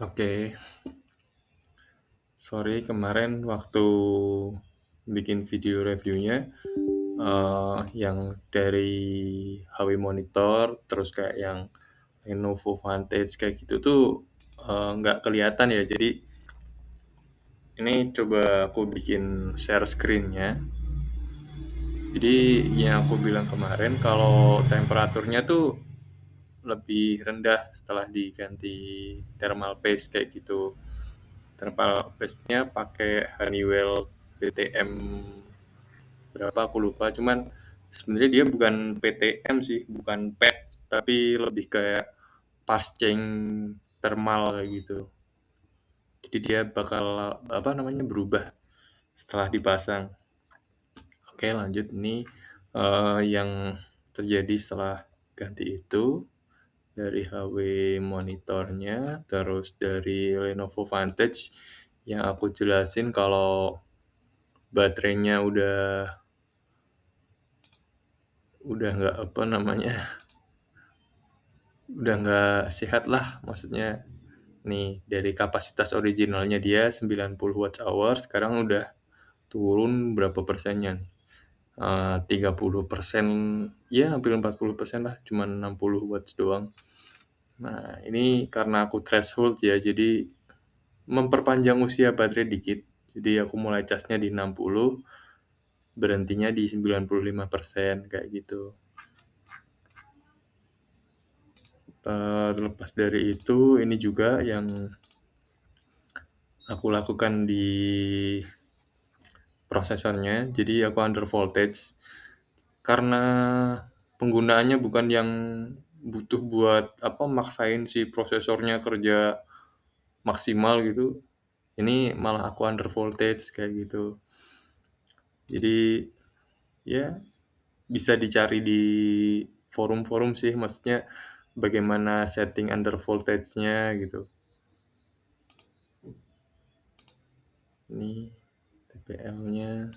Oke, sorry kemarin waktu bikin video reviewnya, yang dari HW Monitor, terus kayak yang Lenovo Vantage kayak gitu tuh nggak kelihatan ya. Jadi ini coba aku bikin share screen-nya. Jadi yang aku bilang kemarin kalau temperaturnya tuh lebih rendah setelah diganti thermal paste kayak gitu. Thermal paste-nya pakai Honeywell PTM berapa aku lupa, cuman sebenarnya dia bukan PTM sih, bukan PET, tapi lebih kayak pasceng thermal kayak gitu. Jadi dia bakal apa namanya berubah setelah dipasang. Oke, lanjut ini yang terjadi setelah ganti itu dari HW monitornya, terus dari Lenovo Vantage yang aku jelasin kalau baterainya udah nggak apa namanya udah nggak sehat lah, maksudnya nih dari kapasitas originalnya dia 90 watt hour sekarang udah turun berapa persennya nih. 30%, ya hampir 40% lah, cuman 60 watts doang. Nah, ini karena aku threshold ya, jadi memperpanjang usia baterai dikit. Jadi aku mulai casnya di 60, berhentinya di 95% kayak gitu. Terlepas dari itu, ini juga yang aku lakukan di prosesornya. Jadi aku under voltage karena penggunaannya bukan yang butuh buat apa maksain si prosesornya kerja maksimal gitu. Ini malah aku under voltage kayak gitu. Jadi ya bisa dicari di forum-forum sih, maksudnya bagaimana setting under voltage-nya gitu. Ini TPL-nya.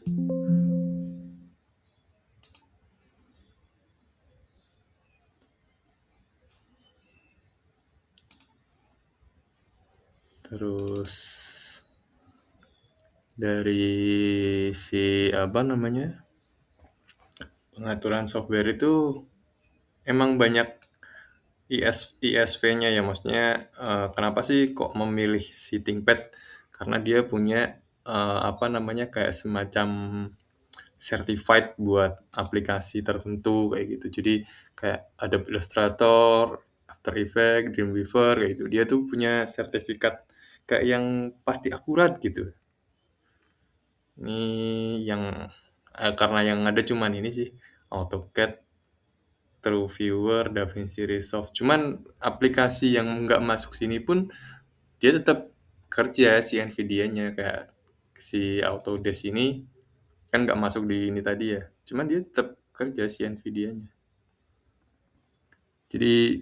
Terus dari si apa namanya pengaturan software itu emang banyak ISV-nya ya, maksudnya kenapa sih kok memilih si ThinkPad? Karena dia punya apa namanya kayak semacam certified buat aplikasi tertentu kayak gitu. Jadi kayak Adobe Illustrator, After Effects, Dreamweaver kayak gitu. Dia tuh punya sertifikat kayak yang pasti akurat gitu. Ini yang karena yang ada cuman ini sih AutoCAD, TrueViewer, DaVinci Resolve. Cuman aplikasi yang nggak masuk sini pun dia tetap kerja si Nvidia-nya, kayak si Autodesk ini kan nggak masuk di ini tadi ya. Cuman dia tetap kerja si Nvidia-nya. Jadi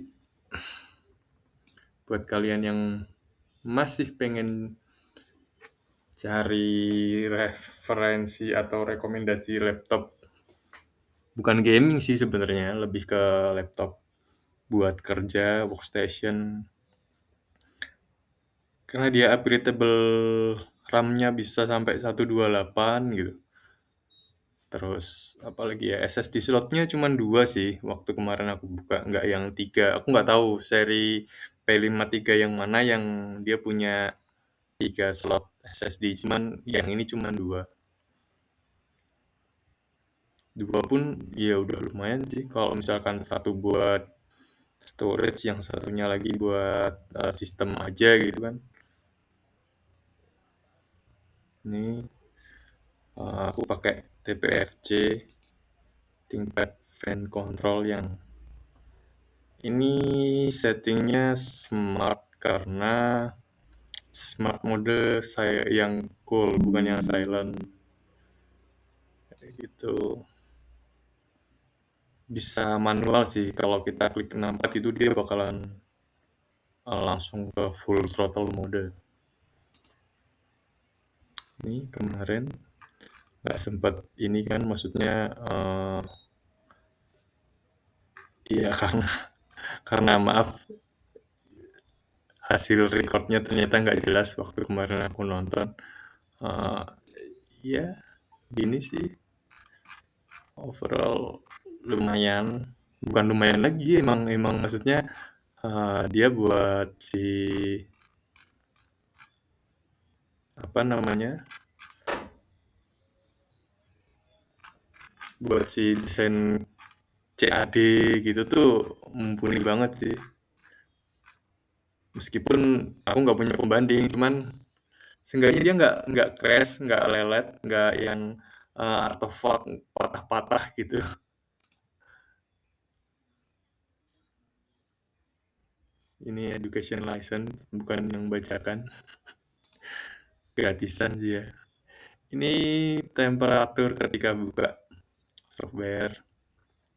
buat kalian yang masih pengen cari referensi atau rekomendasi laptop, bukan gaming sih sebenarnya, lebih ke laptop buat kerja, workstation. Karena dia upgradable, RAM-nya bisa sampai 128 gitu. Terus apalagi ya, SSD slotnya cuma 2 sih waktu kemarin aku buka, nggak yang 3. Aku nggak tahu seri P53 yang mana yang dia punya 3 slot SSD, cuman yang ini cuma 2. 2 pun ya udah lumayan sih kalau misalkan satu buat storage, yang satunya lagi buat sistem aja gitu kan. Ini aku pakai TPFC ThinkPad Fan Control yang ini settingnya smart karena smart mode saya yang cool bukan yang silent gitu. Bisa manual sih, kalau kita klik 64 itu dia bakalan langsung ke full throttle mode. Ini kemarin nggak sempat ini kan, maksudnya iya karena maaf hasil recordnya ternyata nggak jelas waktu kemarin aku nonton. Eee, ya gini sih, overall lumayan, bukan lumayan lagi, emang emang maksudnya, dia buat si apa namanya, buat si desain CAD gitu tuh mumpuni banget sih. Meskipun aku nggak punya pembanding, cuman seenggaknya dia nggak crash, nggak lelet, nggak yang artefak patah-patah gitu. Ini education license, bukan yang bajakan, gratisan sih ya. Ini temperatur ketika buka software.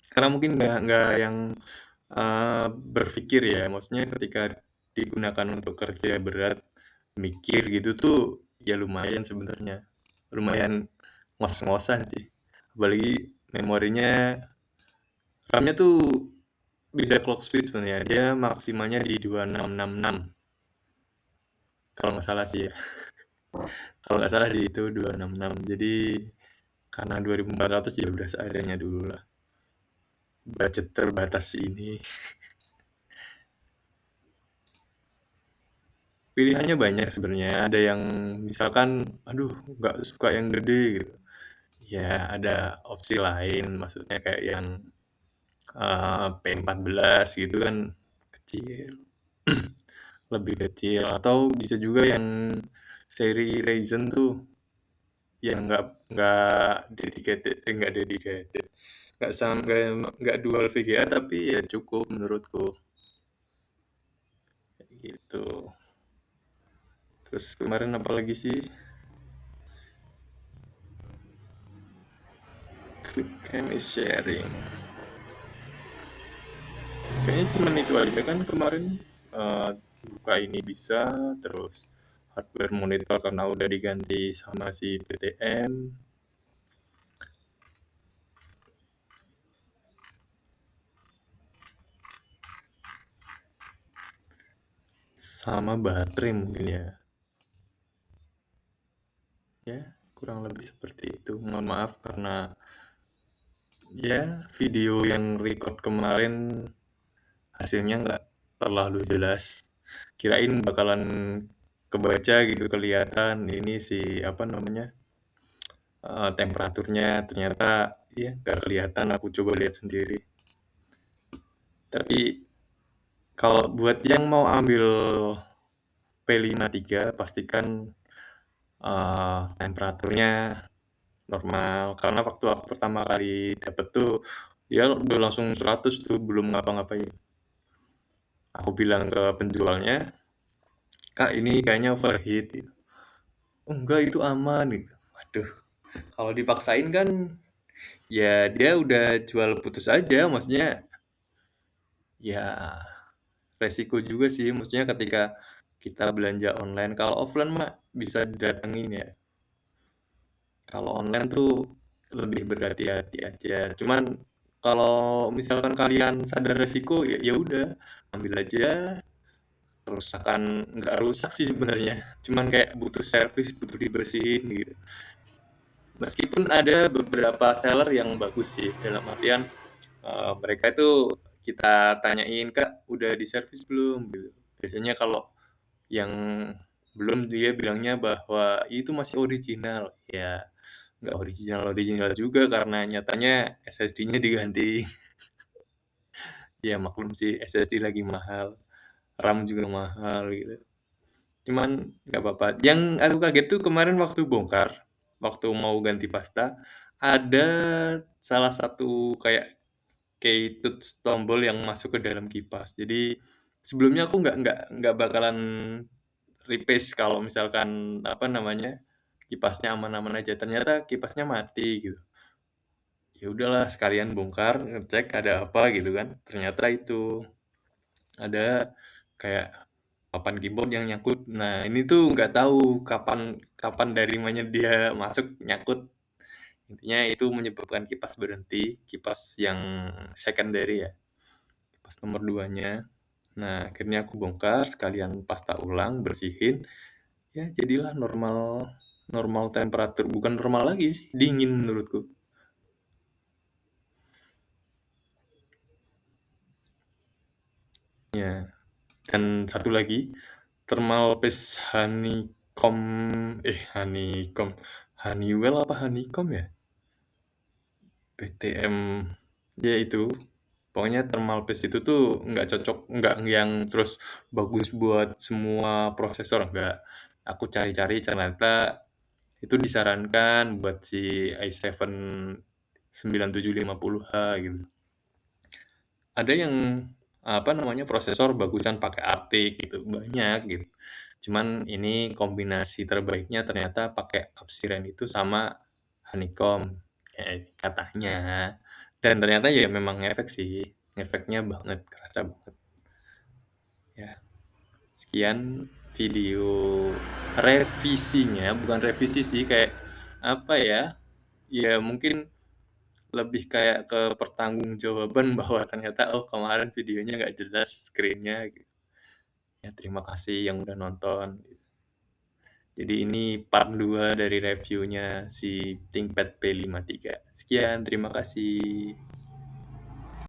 Karena mungkin nggak yang berpikir ya, maksudnya ketika digunakan untuk kerja berat, mikir gitu tuh ya lumayan sebenarnya, lumayan ngos-ngosan sih. Apalagi memorinya, RAM-nya tuh beda clock speed sebenarnya, dia maksimalnya di 2666 kalau nggak salah sih ya. Kalau nggak salah di itu 266. Jadi karena 2400 ya udah seadanya dulu lah. Budget terbatas ini. Pilihannya banyak sebenarnya. Ada yang misalkan, aduh nggak suka yang gede gitu. Ya ada opsi lain, maksudnya kayak yang P14 gitu kan kecil, lebih kecil. Atau bisa juga yang seri Ryzen tuh yang nggak dedicated, nggak sama nggak dual VGA tapi ya cukup menurutku gitu. Terus kemarin apa lagi sih? Click and sharing. Kayaknya cuma itu aja kan kemarin. Eh, buka ini bisa, terus hardware monitor karena udah diganti sama si PTM, sama baterai mungkin ya. Ya, kurang lebih seperti itu. Mohon maaf karena ya video yang record kemarin hasilnya nggak terlalu jelas. Kirain bakalan kebaca gitu kelihatan ini si apa namanya, temperaturnya, ternyata ya nggak kelihatan, aku coba lihat sendiri. Tapi kalau buat yang mau ambil P53 pastikan temperaturnya normal, karena waktu aku pertama kali dapet tuh dia udah langsung 100 tuh belum ngapa-ngapain. Aku bilang ke penjualnya, "Kak, ini kayaknya overheat." Gitu. "Oh, enggak, itu aman." Gitu. Waduh, kalau dipaksain kan ya dia udah jual putus aja, maksudnya ya resiko juga sih, maksudnya ketika kita belanja online. Kalau offline mah bisa datengin ya. Kalau online tuh lebih berhati-hati aja. Cuman kalau misalkan kalian sadar resiko ya ya udah ambil aja. Kerusakan nggak rusak sih sebenarnya. Cuman kayak butuh servis, butuh dibersihin gitu. Meskipun ada beberapa seller yang bagus sih dalam artian mereka itu kita tanyain, "Kak, udah diservis belum?" Gitu. Biasanya kalau yang belum dia bilangnya bahwa itu masih original. Ya nggak original-original juga karena nyatanya SSD-nya diganti. Ya maklum sih SSD lagi mahal, RAM juga mahal gitu. Cuman nggak apa-apa. Yang aku kaget tuh kemarin waktu bongkar, waktu mau ganti pasta, ada salah satu kayak touch tombol yang masuk ke dalam kipas. Jadi sebelumnya aku nggak bakalan replace kalau misalkan apa namanya kipasnya aman-aman aja. Ternyata kipasnya mati gitu. Ya udahlah sekalian bongkar, ngecek ada apa gitu kan. Ternyata itu ada kayak papan keyboard yang nyangkut. Nah, ini tuh nggak tahu kapan kapan dari mana dia masuk nyangkut. Intinya itu menyebabkan kipas berhenti, kipas yang secondary ya, kipas nomor duanya. Nah, akhirnya aku bongkar, sekalian pasta ulang, bersihin, ya jadilah normal normal temperatur, bukan normal lagi sih, dingin menurutku. Ya, dan satu lagi, thermal paste honeycomb, Honeywell apa honeycomb ya? PTM, ya itu. Pokoknya thermal paste itu tuh nggak cocok, nggak yang terus bagus buat semua prosesor, nggak. Aku cari-cari ternyata itu disarankan buat si i7 9750H gitu. Ada yang apa namanya prosesor bagusan pakai Arctic gitu, banyak gitu. Cuman ini kombinasi terbaiknya ternyata pakai Opsiren itu sama Honeycomb katanya. Dan ternyata ya memang ngefek sih, ngefeknya banget, kerasa banget. Ya, sekian video revisinya, bukan revisi sih kayak apa ya? Ya mungkin lebih kayak ke pertanggungjawaban bahwa ternyata oh kemarin videonya nggak jelas screen-nya gitu. Ya terima kasih yang udah nonton. Jadi ini part 2 dari reviewnya si ThinkPad P53. Sekian, terima kasih.